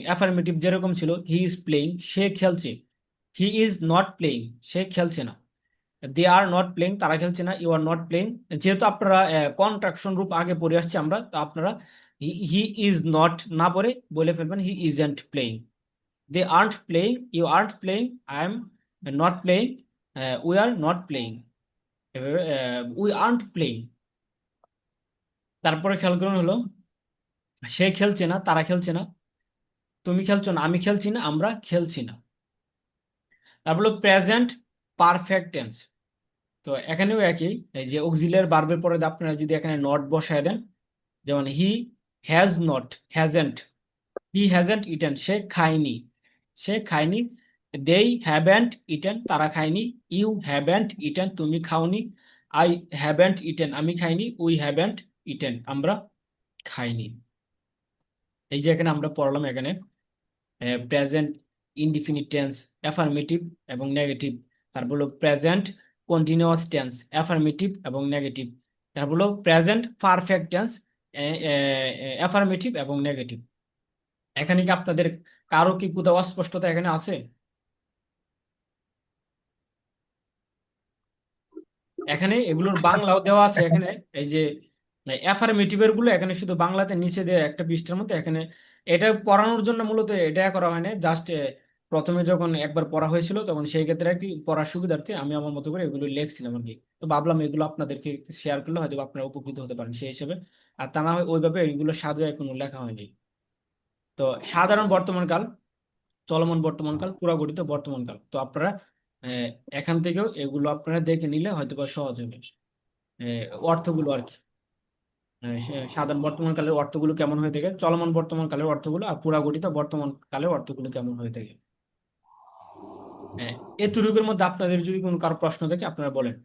অ্যাফার্মেটিভ যেরকম ছিল, হি ইজ প্লেইং, সে খেলছে। হি ইজ নট প্লেইং, সে খেলছে না। দে আর নট প্লেইং, তারা খেলছে না। ইউ আর নট প্লেইং, যেহেতু আপনারা কন্ট্রাকশন রূপ আগে পড়ে আসছি আমরা, তো আপনারা হি ইজ নট না পড়ে বলে ফেলবেন he isn't playing. They aren't playing, you aren't playing, I am not playing, we are not playing, we aren't playing. তারপরে খেয়াল করুন হলো সে খেলছে না, তারা খেলছে না। তুমি খেলছো না, আমি খেলছি না, আমরা খেলছি না। তারপর হলো প্রেজেন্ট পারফেক্ট টেন্স। তো এখানেও একই, এই যে অক্সিলিয়ারি ভার্বের পরে আপনারা যদি এখানে নট বসায় দেন, যেমন he has not, hasn't, he hasn't eaten, সে খায়নি, সে খায়নি। দেই হ্যাভেন্ট ইটেন, তারা খায়নি। ইউ হ্যাভেন্ট ইটেন, তুমি খাওনি। আই হ্যাভেন্ট ইটেন, আমি খাইনি। উই হ্যাভেন্ট ইটেন, আমরা খাইনি। এই যে এখানে আমরা পড়লাম, এখানে প্রেজেন্ট ইনডিফিনিট টেন্স, অ্যাফার্মেটিভ এবং নেগেটিভ। তারপর হলো প্রেজেন্ট কন্টিনিউয়াস টেন্স, অ্যাফার্মেটিভ এবং নেগেটিভ। তারপর হলো প্রেজেন্ট পারফেক্ট টেন্স, অ্যাফার্মেটিভ এবং নেগেটিভ। এখানে কি আপনাদের কারো কি কোথাও অস্পষ্টতা এখানে আছে? এখানে এগুলোর বাংলাও দেওয়া আছে এখানে। এই যে অ্যাফার্মেটিভের গুলো এখানে শুধু বাংলাতে নিচে দেওয়া একটা পৃষ্ঠার মধ্যে। এখানে এটা পড়ানোর জন্য মূলত এটা করা হয় না, জাস্ট প্রথমে যখন একবার পড়া হয়েছিল তখন সেই ক্ষেত্রে আর কি পড়ার সুবিধার্থে আমি আমার মতো করে এগুলো লিখছিলাম আর কি। তো ভাবলাম এগুলো আপনাদেরকে শেয়ার করলে হয়তো আপনারা উপকৃত হতে পারেন সেই হিসেবে। আর তা না হয় ওইভাবে এগুলো সাজায় কোনো লেখা হয়নি। তো সাধারণ বর্তমান কাল, চলমান বর্তমান কাল, পুরা গঠিত বর্তমান কাল। তো আপনারা আহ, এখান থেকেও এগুলো আপনারা দেখে নিলে হয়তো বা সহজ হবে অর্থগুলো আর কি। সাধারণ বর্তমান কালের অর্থগুলো কেমন হয়ে থাকে, চলমান বর্তমান কালের অর্থগুলো, আর পুরা গঠিত বর্তমান কালের অর্থগুলো কেমন হয়ে থাকে। হ্যাঁ, এতটুকুর মধ্যে আপনাদের যদি কোনো কারো প্রশ্ন থাকে আপনারা বলেন।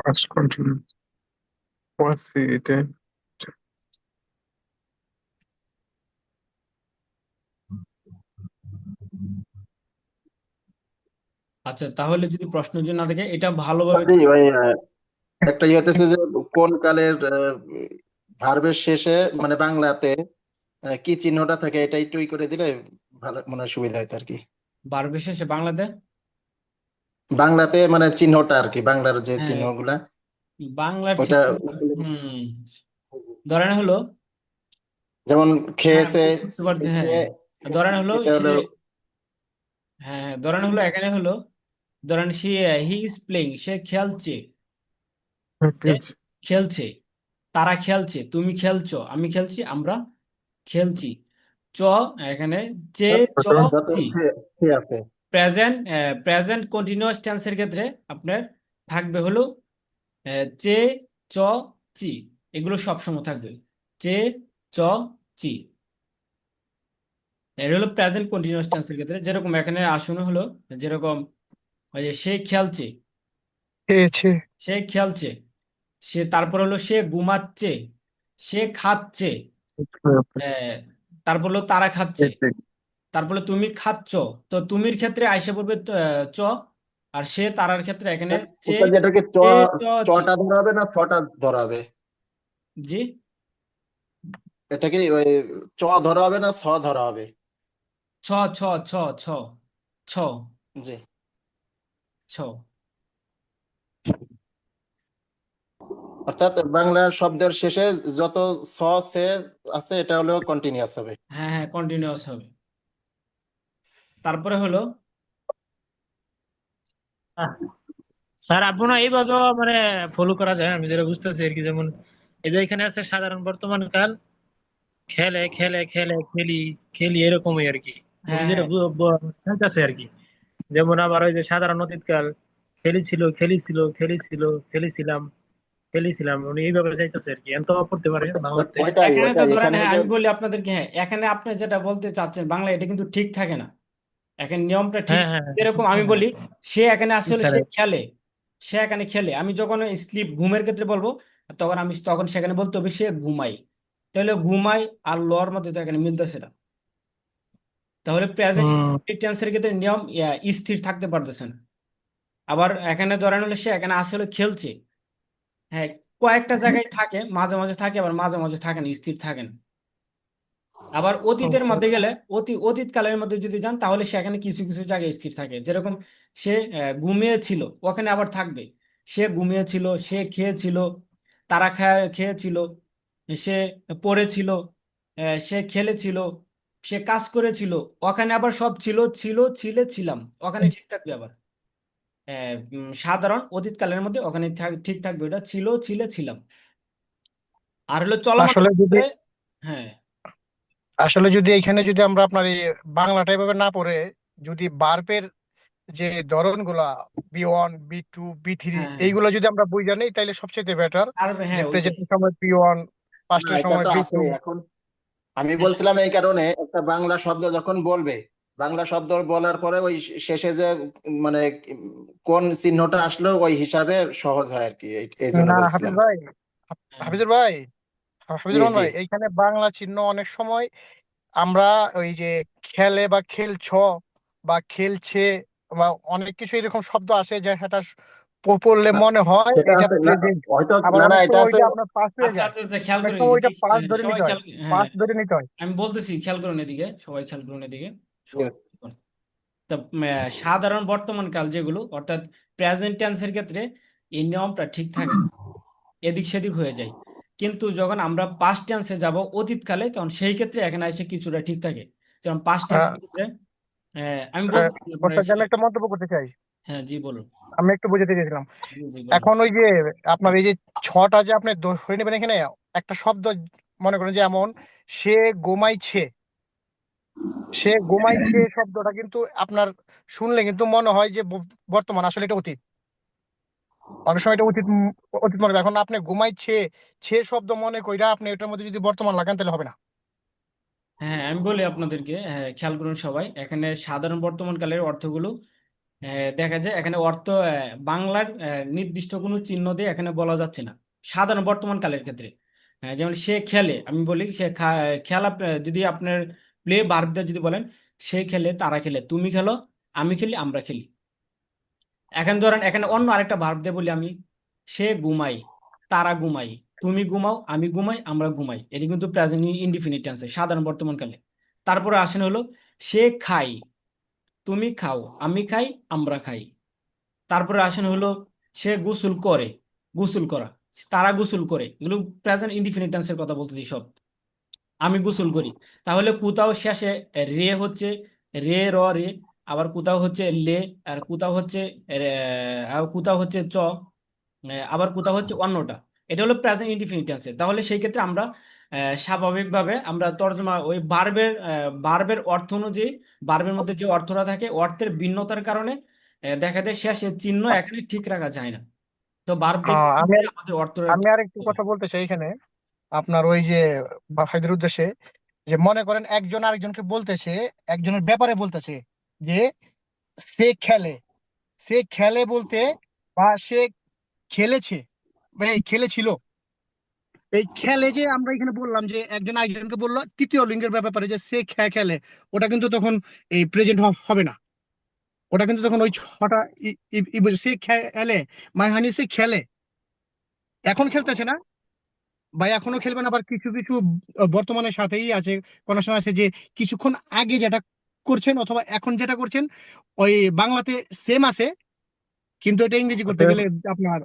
Past continuous. What's it? আচ্ছা, তাহলে যদি প্রশ্ন যদি না থাকে এটা ভালোভাবে জি ভাই, একটা ইয়ে হতেছে যে কোন কালের ভার্বের শেষে মানে বাংলাতে কি চিহ্নটা থাকে, এটা একটু ই করে দিলে ভালো মনে হয়, সুবিধা হতো আর কি। বার বিশেষে বাংলাতে। বাংলাতে মানে চিহ্নটা আর কি, বাংলার যে হ্যাঁ, চিহ্নগুলা বাংলার ওইটা। ছিল। হুম, ধরেন হলো, যেমন হ্যাঁ খেয়েছে, বুঝতে পারছি, হ্যাঁ। খেয়ে, ধরেন হলো এটা সে, হলো হ্যাঁ হ্যাঁ, ধরেন হলো এখানে হলো, ধরেন হি ইজ প্লেইং, সে খেলছে। সে It's খেলছে, তারা খেলছে, তুমি খেলছো, আমি খেলছি, আমরা খেলছি। চ এখানে চে, চ যত চি। সে আছে। প্রেজেন্ট, প্রেজেন্ট কন্টিনিউয়াস টেন্সের ক্ষেত্রে আপনার থাকবে হলো চে, চ, চি। এগুলো সবসময় থাকবে, চে, চ, চি। এটা হলো প্রেজেন্ট কন্টিনিউয়াস টেন্সের ক্ষেত্রে, যেরকম এখানে আসলে হলো, যেরকম ওই যে সে খেলছে, সে খেলছে, সে তারপর হলো সে ঘুমাচ্ছে, সে খাচ্ছে, আহ, তারপর হলো তারা খাচ্ছে, তারপর হলো তুমি খাচ্ছ। তো তুমির ক্ষেত্রে আইসা পড়বে চ, আর সে তারার ক্ষেত্রে এখানে চে, ওটা যেটাকে চে, চ, চি। চটা ধরা হবে না ছটা ধরা হবে? জি, এটা কি ওই চ ধরা হবে না ছ ধরা হবে? ছ, ছ, ছ, ছ, ছ, জি। ছ। অর্থাৎ বাংলা শব্দের শেষে যত স সে আছে এটা হলো কন্টিনিউয়াস হবে। হ্যাঁ হ্যাঁ, কন্টিনিউয়াস হবে। তারপরে হলো, আহ, স্যার আপনারা এইভাবেও মানে ফলো করা যায়, আমি যেটা বুঝতেছি আর কি। যেমন এই যে এখানে আছে সাধারণ বর্তমান কাল, খেলে খেলে খেলে খেলি খেলি, এরকমই আর কি। উনি হ্যাঁ যেটা হ্যাঁ জানতেছে আর কি। যেমন আবার ওই যে সাধারণ অতীতকাল, খেলেছিল খেলেছিল খেলেছিল খেলেছিলাম খেলেছিলাম, উনি এইভাবে চাইতেছে আর কি। এত পড়তে পারে বাংলাতে। ওইটাই এখানে তো ওইটাই ধরেন, এখানে হ্যাঁ যে আমি বলি আপনাদেরকে, হ্যাঁ এখানে আপনি যেটা বলতে চাচ্ছেন বাংলা, এটা কিন্তু ঠিক থাকে না। এখানে নিয়মটা ঠিক, হ্যাঁ হ্যাঁ হ্যাঁ, যেরকম আমি হ্যাঁ, বলি, সে এখানে জি আসলে স্যার। সে খেলে, সে এখানে খেলে। আমি যখন স্লিপ ঘুমের ক্ষেত্রে বলবো, তখন আমি তখন সেখানে বলতে হবে সে ঘুমাই। তাহলে ঘুমাই আর লর মধ্যে তো এখানে মিলতেছে না। তাহলে প্রেজেন্ট হম। টেন্সের ক্ষেত্রে নিয়ম স্থির থাকতে পারতেছে না। আবার এখানে ধরেন হলো সে এখানে আসলে খেলছে, হ্যাঁ কয়েকটা জায়গায় থাকে, মাঝে মাঝে থাকে, আবার মাঝে মাঝে থাকে না, স্থির থাকে না। আবার অতীতের মধ্যে গেলে, অতীত কালের মধ্যে যদি যান, তাহলে সেখানে কিছু কিছু জায়গায় স্থির থাকে। যেরকম সে ঘুমিয়েছিল, ওখানে আবার থাকবে সে ঘুমিয়েছিল, সে খেয়েছিল, তারা খেয়েছিল, সে পড়েছিল, সে খেলেছিল, সে কাজ করেছিল। ওখানে আবার সব ছিল, ছিল, ছিলে, ছিলাম। ওখানে ঠিক থাকবে আবার সাধারণ অতীতকালের মধ্যে ওখানে ঠিক থাকবে, ওটা ছিল, ছিলে, ছিলাম। আর হলো চলমান আসলে যদি ক্ষেত্রে, হ্যাঁ আসলে যদি এখানে যদি আমরা আপনার এই বাংলাটা এভাবে না পড়ে যদি বার্বের যে ধরনগুলা B1 B2 B3 হ্যাঁ হ্যাঁ, এইগুলো যদি আমরা বুঝে নিই তাহলে সবচেয়ে বেটার। আর যে হ্যাঁ ওইটাই। প্রেজেন্টের সময় P1, না, পাস্টের এটা সময় তো B2। আছে এখন। আমি হ্যাঁ বলছিলাম এই কারণে, একটা বাংলা শব্দ যখন বলবে, বাংলা শব্দ বলার পরে ওই শেষে যে মানে কোন চিহ্নটা আসলো ওই হিসাবে সহজ হয় আর কি, এই জন্য না হাফিজ বলছিলাম। ভাই, হ্যাঁ হাফিজুর ভাই, জি হাফিজুর রহমান জি। ভাই, এইখানে বাংলা চিহ্ন অনেক সময় আমরা ওই যে খেলে বা খেলছ বা খেলছে বা অনেক কিছু এরকম শব্দ আছে যে সেটা পড়লে না, মনে হয় সেটা এটা আছে না, প্রেজেন্ট। হয়তো আবার না না, অনেক এটা সময় আছে। ওইটা আপনার পাস হয়ে আচ্ছা যায়, আচ্ছা আচ্ছা, খেয়াল অনেক করেন সময় ওইটা এদিকে, পাস ধরে সবাই নিতে হয়, খেয়াল, হ্যাঁ পাস ধরে নিতে হয়। আমি বলতেছি, খেয়াল করুন এদিকে, সবাই খেয়াল করুন এদিকে, সবাই Yes. খেয়াল করুন। তা সাধারণ বর্তমান কাল যেগুলো, অর্থাৎ প্রেজেন্ট টেন্সের ক্ষেত্রে এই নিয়মটা ঠিক থাকে না, এদিক সেদিক হয়ে যায়। কিন্তু যখন আমরা পাস্ট টেন্সে যাব অতীতকালে, তখন সেই ক্ষেত্রে এখানে এসে কিছুটা ঠিক থাকে। যেমন পাস্ট আহ, টেন্সের ক্ষেত্রে আমি আহ, বলতেছি আপনার ওস্তাদ, আমি একটা মন্তব্য করতে চাই। হ্যাঁ জি বলুন। আমি একটু বুঝাতে চাইছিলাম। জি জি বলেন। এখন ওই যে আপনার এই যে ছটা যে আপনি ধরে নেবেন এখানে একটা শব্দ, মনে করেন যে এমন সে ঘুমাইছে, সে ঘুমাইছে শব্দটা কিন্তু আপনার শুনলে কিন্তু মনে হয় যে বর্তমান, আসলে এটা অতীত। অনেক সময় এটা অতীত অতীত মনে হয়। এখন আপনি ঘুমাইছে ছে শব্দ মনে কইরা আপনি এটার মধ্যে যদি বর্তমান লাগান তাহলে হবে না। হ্যাঁ, আমি বলি আপনাদেরকে, খেয়াল করুন সবাই, এখানে সাধারণ বর্তমান কালের অর্থগুলো দেখা যায় এখানে অর্থ বাংলার নির্দিষ্ট কোনো চিহ্ন দিয়ে এখানে বলা যাচ্ছে না সাধারণ বর্তমান কালের ক্ষেত্রে। যেমন সে খেলে, আমি বলি সে খেলা, যদি আপনার প্লে ভার্ব দিয়ে যদি বলেন, সে খেলে, তারা খেলে, তুমি খেলো, আমি খেলি, আমরা খেলি। এখন ধরেন এখানে অন্য আরেকটা ভার্ব দিয়ে বলি আমি, সে ঘুমাই, তারা ঘুমাই, তুমি ঘুমাও, আমি ঘুমাই, আমরা ঘুমাই। এটি কিন্তু প্রেজেন্ট ইনডিফিনিট টেন্সে সাধারণ বর্তমান কালে। তারপরে আসেন হলো সে খাই, তুমি খাও, আমি খাই, আমরা খাই। তারপরে আসেন হলো সে গোসল করে, গোসল করা, তারা গোসল করে, এগুলো প্রেজেন্ট ইনডিফিনিট টেন্সের কথা বলতেছি সব। আমি গোসল করি। তাহলে কোথাও শেষে রে হচ্ছে রে, র, রে, আবার কোথাও হচ্ছে লে, আর কোথাও হচ্ছে আর কোথাও হচ্ছে চ, আবার কোথাও হচ্ছে অন্যটা। এটা হলো প্রেজেন্ট ইনডিফিনিট টেন্সে। তাহলে সেই ক্ষেত্রে আমরা স্বাভাবিকভাবে আমরা তর্জমা ওই বার্বের অর্থ অনুযায়ী, বার্বের মধ্যে যে অর্থটা থাকে অর্থের ভিন্নতার কারণে দেখা যায় শেষে চিহ্ন এখানে ঠিক রাখা যায় না। তো বার্ব দেখে আমি আমাদের অর্থটা আমি আর একটু কথা বলতে চাই এখানে, আপনার ওই যে ভাইদের উদ্দেশ্যে, যে মনে করেন একজন আরেকজনকে বলতেছে, একজনের ব্যাপারে বলতেছে যে সে খেলে, সে খেলে বলতে, বা সে খেলেছে, বা এই খেলেছিল। এই খেলে যে আমরা এখানে বললাম যে একজন আরেকজনকে বললো তৃতীয় লিঙ্গের ব্যাপারে যে সে খেলে, ওটা কিন্তু তখন এই প্রেজেন্ট হবে না। ওটা কিন্তু তখন ওই ছটা সে খেলে, মানে হানি সে খেলে, এখন খেলতেছে না, বা এখনো খেলবে না। আবার কিছু কিছু বর্তমানের সাথেই আছে, কোনো সময় আছে যে কিছুক্ষণ আগে যেটা করছেন অথবা এখন যেটা করছেন, ওই বাংলাতে সেম আছে, কিন্তু এটা ইংরেজি করতে গেলে আপনার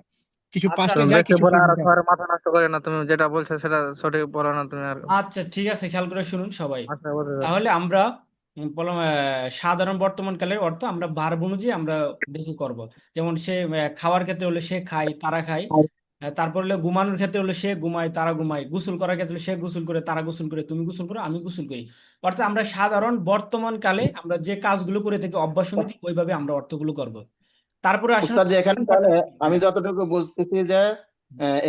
কিছু আচ্ছা পাস্টে তুমি আচ্ছা যায়, বেশি কিছু বলে আর প্রেজেন্টে যায়। সবার মাথা নষ্ট করে না, তুমি যেটা বলছো সেটা সঠিক বলো না তুমি আর। আচ্ছা, ঠিক আছে, খেয়াল করে শুনুন সবাই। আচ্ছা বলতে দাও। তাহলে আমরা বললাম সাধারণ বর্তমান কালের অর্থ আমরা ভার্ব অনুযায়ী আমরা দেখি করব। যেমন সে খাওয়ার ক্ষেত্রে হলে সে খায়, তারা খায়। তারপর হলো ঘুমানোর ক্ষেত্রে হলে সে ঘুমায়, তারা ঘুমায়। গোসল করার ক্ষেত্রে হলে সে গোসল করে, তারা গোসল করে, তুমি গোসল করো, আমি গোসল করি। অর্থাৎ আমরা সাধারণ বর্তমান কালে আমরা যে কাজগুলো করে থাকি অভ্যাস অনুযায়ী ওইভাবে আমরা অর্থগুলো করব। তারপরে আসলে উস্তাদ যে এখানে তাহলে আমি যতটুকু বুঝতেছি যে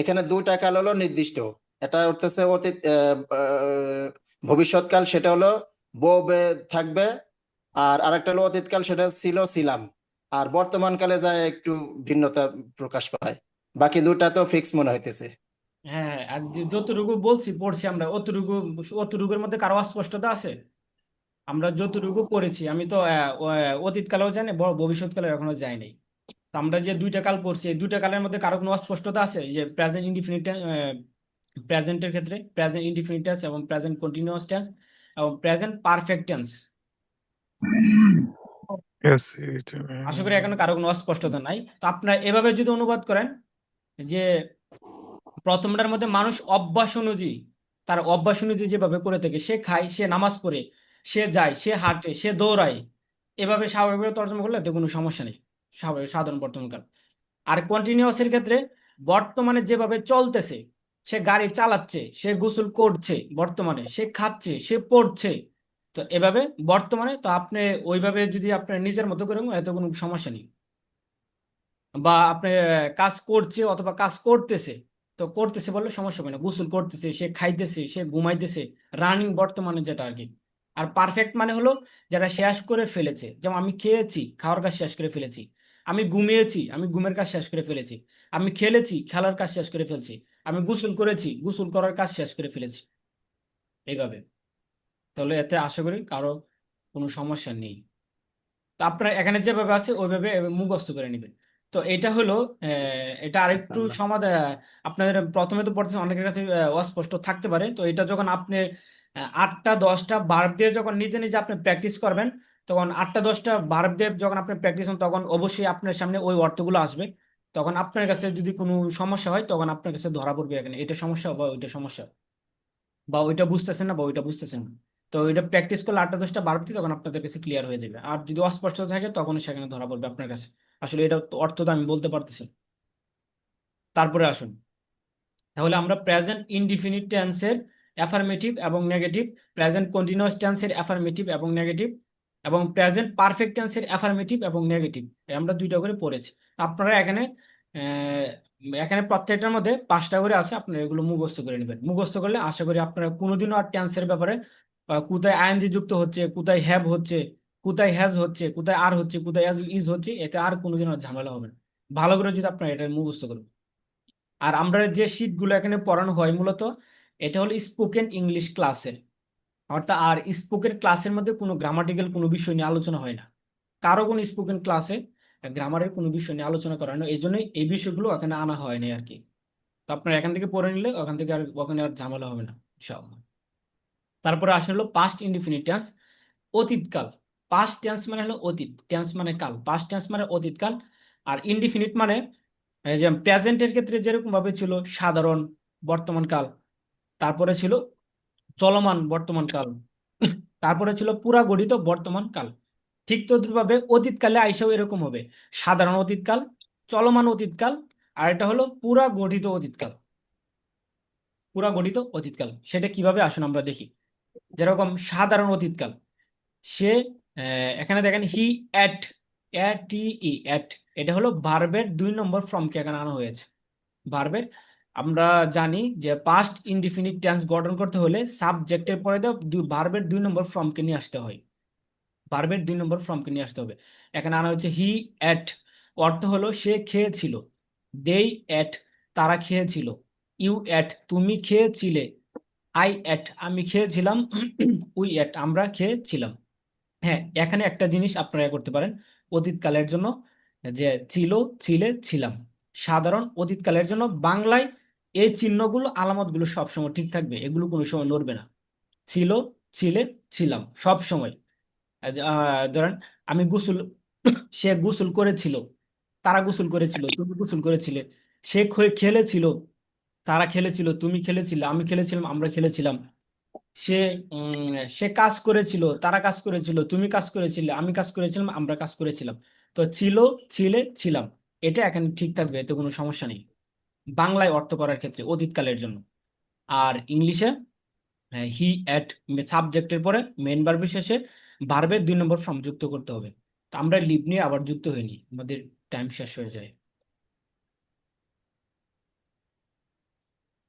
এখানে দুইটা কাল হলো নির্দিষ্ট। এটা উঠতেছে অতীত, ভবিষ্যৎকাল, সেটা হলো ববে থাকবে। আর আরেকটা হলো অতীতকাল, সেটা ছিল, ছিলাম। আর বর্তমান কালে যায় একটু ভিন্নতা প্রকাশ পায়। বাকি দুটা তো ফিক্স মনে হইতেছে। হ্যাঁ, আর যতটুকু বলছি পড়ছি আমরা অতটুকু, অতটুকুর মধ্যে কারো অস্পষ্টতা আছে? আমরা যতটুকু পড়েছি, আমি তো অতীত কালেও জানি, ভবিষ্যৎ কালে এখনো যাই নাই। তো আমরা যে দুইটা কাল পড়ছি, এই দুইটা কালের মধ্যে কারো কোনো অস্পষ্টতা আছে? যে প্রেজেন্ট ইনডিফিনিট, প্রেজেন্টের ক্ষেত্রে প্রেজেন্ট ইনডিফিনিট টেন্স এবং প্রেজেন্ট কন্টিনিউয়াস টেন্স এবং প্রেজেন্ট পারফেক্ট টেন্স, আশা করি এখনো কারো কোনো অস্পষ্টতা নাই। তো আপনার এভাবে যদি অনুবাদ করেন যে প্রথমটার মধ্যে মানুষ অভ্যাস অনুযায়ী, তার অভ্যাস অনুযায়ী যেভাবে করে থাকে, সে খায়, সে নামাজ পড়ে, সে যায়, সে হাঁটে, সে দৌড়ায়, এভাবে স্বাভাবিকভাবে তর্জমা করলে তো কোনো সমস্যা নেই, স্বাভাবিক সাধারণ বর্তমান কাল। আর কন্টিনিউয়াস এর ক্ষেত্রে বর্তমানে যেভাবে চলতেছে, সে গাড়ি চালাচ্ছে, সে গোসল করছে, বর্তমানে সে খাচ্ছে, সে পড়ছে, তো এভাবে বর্তমানে তো আপনি ওইভাবে যদি আপনি নিজের মতো করে এত কোনো সমস্যা নেই। বা আপনি কাজ করছে অথবা কাজ করতেছে, তো করতেছে বললে সমস্যা হবে না, গোসল করতেছে, সে খাইতেছে, সে ঘুমাইতেছে, রানিং বর্তমানে যেটা আর কি। আর পারফেক্ট মানে হলো যারা শেষ করে ফেলেছে, যেমন আমি খেয়েছি, খাওয়ার কাজ শেষ করে ফেলেছি, আমি ঘুমিয়েছি, আমি ঘুমের কাজ শেষ করে ফেলেছি, আমি খেলেছি, খেলার কাজ শেষ করে ফেলছি, আমি গোসল করেছি, গোসল করার কাজ শেষ করে ফেলেছি, এইভাবে। তাহলে এতে আশা করি কারো কোনো সমস্যা নেই। তো আপনার এখানে যেভাবে আছে ওইভাবে মুখস্থ করে নেবেন। তো এটা হলো এটা আরেকটু সমাধান। আপনাদের প্রথমে তো পড়তেছে, অনেকের কাছে অস্পষ্ট থাকতে পারে। তো এটা যখন আপনি 8টা 10টা ভার্ব দিয়ে যখন নিজে নিজে আপনি প্র্যাকটিস করবেন, তখন 8টা 10টা ভার্ব দিয়ে যখন আপনি প্র্যাকটিস হন, তখন অবশ্যই আপনার সামনে ওই অর্থগুলো আসবে। তখন আপনার কাছে যদি কোনো সমস্যা হয়, তখন আপনার কাছে ধরা পড়বে এখানে এটা সমস্যা বা ওইটা সমস্যা, বা ওইটা বুঝতেছেন না বা ওইটা বুঝতেছেন না। তো এটা প্র্যাকটিস করলে 8টা 10টা বারোটি তখন আপনাদের কাছে ক্লিয়ার হয়ে যাবে। আর যদি অস্পষ্ট থাকে তখন সেখানে ধরা পড়বে আপনার কাছে। আসলে এটা অর্থ তো আমি বলতে পারতেছি না। তারপরে আসুন, তাহলে আমরা প্রেজেন্ট ইনডিফিনিট টেন্সের অ্যাফার্মেটিভ এবং নেগেটিভ, প্রেজেন্ট কন্টিনিউয়াস টেন্সের অ্যাফার্মেটিভ এবং নেগেটিভ, এবং প্রেজেন্ট পারফেক্ট টেন্সের অ্যাফার্মেটিভ এবং নেগেটিভ, আমরা দুইটা করে পড়েছি। আপনারা এখানে আহ, এখানে প্রত্যেকটার মধ্যে 5টা করে আছে, আপনারা এগুলো মুখস্থ করে নেবেন। মুখস্থ করলে আশা করি আপনারা কোনোদিনও আর টেন্সের ব্যাপারে কোথায় আইএনজি যুক্ত হচ্ছে, কোথায় হ্যাভ হচ্ছে, কোথায় হ্যাজ হচ্ছে, কোথায় আর হচ্ছে, কোথায় ইজ হচ্ছে, এতে আর কোনোদিন আর ঝামেলা হবে না, ভালো করে যদি আপনার এটা মুখস্থ করবেন। আর আমরা যে শীটগুলো এখানে পড়ানো হয় মূলত এটা হলো স্পোকেন ইংলিশ ক্লাসের, অর্থাৎ আর স্পোকেন ক্লাসের মধ্যে কোনো গ্রামাটিক্যাল কোনো বিষয় নিয়ে আলোচনা হয় না, কারো কোনো স্পোকেন ক্লাসে গ্রামারের কোনো বিষয় নিয়ে আলোচনা করা হয় না, এই জন্যই এই বিষয়গুলো এখানে আনা হয়নি আর কি। তো আপনার এখান থেকে পড়ে নিলে ওখান থেকে আর ওখানে আর ঝামেলা হবে না ইনশাআল্লাহ। তারপরে আসে হলো পাস্ট ইনডিফিনিট টেন্স, অতীতকাল। পাস্ট টেন্স মানে হলো অতীত, টেন্স মানে কাল, পাস্ট টেন্স মানে অতীতকাল। আর ইনডিফিনিট মানে এই যে প্রেজেন্টের ক্ষেত্রে যেরকম ভাবে ছিল সাধারণ বর্তমান কাল, তারপরে ছিল চলমান বর্তমান কাল, তারপরে ছিল পুরা গঠিত বর্তমান কাল। ঠিক তদ্রুপভাবে অতীতকালে আইসাও এরকম হবে, সাধারণ অতীতকাল, চলমান অতীতকাল, আর এটা হলো পুরা গঠিত অতীতকাল। পুরা গঠিত অতীতকাল সেটা কিভাবে আসুন আমরা দেখি। যেরকম সাধারণ অতীতকাল, সে এখানে দেখেন হি অ্যাট, অ্যাট, এটা হলো ভার্বের 2 নম্বর ফর্মকে এখানে আনা হয়েছে। ভার্বের আমরা জানি যে পাস্ট ইনডিফিনিট টেন্স গঠন করতে হলে সাবজেক্টের পরে ভার্বের 2 নম্বর ফর্মকে নিয়ে আসতে হয়, ভার্বের 2 নম্বর ফর্মকে নিয়ে আসতে হবে। এখানে আনা হচ্ছে হি অ্যাট, অর্থ হলো সে খেয়েছিল, দেই অ্যাট, তারা খেয়েছিল, ইউ অ্যাট, তুমি খেয়েছিলে, আই অ্যাট, আমি খেয়েছিলাম, উই অ্যাট, আমরা খেয়েছিলাম। হ্যাঁ, এখানে একটা জিনিস আপনারা করতে পারেন অতীতকালের জন্য, যে ছিল, ছিলে, ছিলাম। সাধারণ অতীতকালের জন্য বাংলায় এই চিহ্নগুলো আলামতগুলো সবসময় ঠিক থাকবে, এগুলো কোনো সময় নড়বে না। ছিল, ছিলে, ছিলাম সব সময়। ধরেন আমি গোসল, সে গোসল করেছিল, তারা গোসল করেছিল, তুমি গোসল করেছিলে, সে খেলেছিল, তারা খেলেছিল, তুমি খেলেছিলে, আমি খেলেছিলাম, আমরা খেলেছিলাম। সে সে কাজ করেছিল, তারা কাজ করেছিল, তুমি কাজ করেছিলে, আমি কাজ করেছিলাম, আমরা কাজ করেছিলাম। তো ছিল, ছিলে, ছিলাম, এটা এখানে ঠিক থাকবে, এতে কোনো সমস্যা নেই বাংলায় অর্থ করার ক্ষেত্রে অতীতকালের জন্য। আর ইংলিশে হি অ্যাট সাবজেক্টের পরে মেইন ভার্বের শেষে ভার্বের 2 নম্বর ফর্ম যুক্ত করতে হবে। তো আমরা লিভ নিয়ে আবার যুক্ত হইনি, আমাদের টাইম শেষ হয়ে যায়।